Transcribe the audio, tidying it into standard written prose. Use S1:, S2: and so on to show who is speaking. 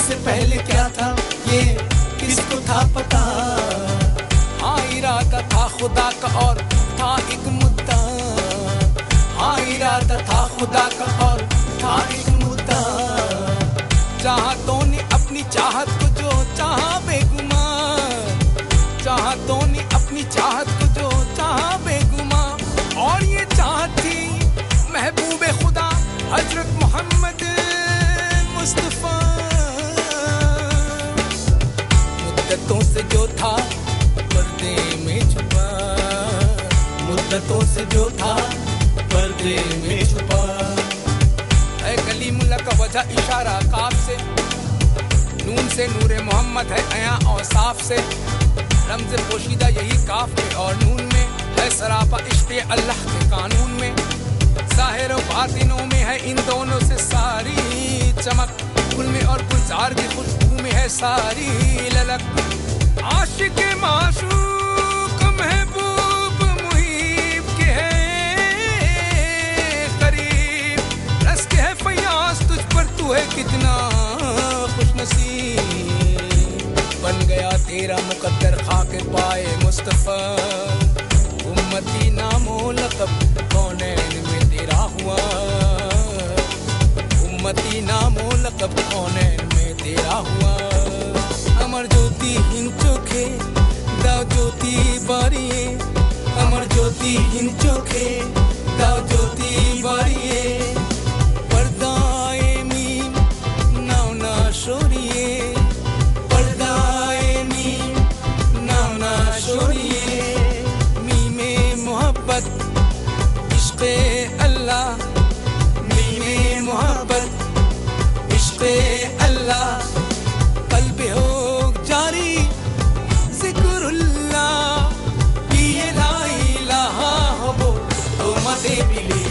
S1: इससे पहले क्या था ये किसको था पता। हाँ इरादा था खुदा का और था एक मुद्दा, हाँ इरादा था खुदा का और था एक मुद्दा। चाहतों ने अपनी चाहत को जो चाहा बेगुमान, चाहतों ने अपनी चाहत को जो चाहा बेगुमान। और ये चाहत थी महबूबे खुदा हजरत मोहम्मद मुस्तफा। मुद्दतों से जो था पर्दे में छुपा, मुद्दतों से जो था पर्दे में छुपा। है कलीमुल्लाह का वजह इशारा काफ से, नून से नूरे मोहम्मद है अया और साफ से। रमज़ पोशीदा यही काफ में और नून में है, सरापा इश्क़े अल्लाह के कानून में। ज़ाहिर और बातिनों में है इन दोनों से सारी चमक, गुल में और गुलजार की खुशबू में है सारी ललक। आशिक माशूक महबूब मुहीब के है करीब, रस के है फयाज तुझ पर तू है कितना खुशनसीब। बन गया तेरा मुकद्दर खाके पाए मुस्तफा, उम्मती नामो लक़ब कौनैन में तेरा हुआ, उम्मती नामो लक़ब कौनैन में तेरा हुआ। अमर ज्योति हिंद चोखे दाव ज्योति बारिये, अमर ज्योति हिंद चोखे दाव ज्योति बारिये। पर्दाए मीम नाव ना शोरिये, पर्दाए मीम नाव ना शोरिये। मीमे मोहब्बत इश्क़े अल्लाह, मीमे मोहब्बत इश्क़े अल्लाह। क़ल्बे हो जारी ज़िक्रुल्लाह, ये ला इलाहा हो तो मज़े मिले।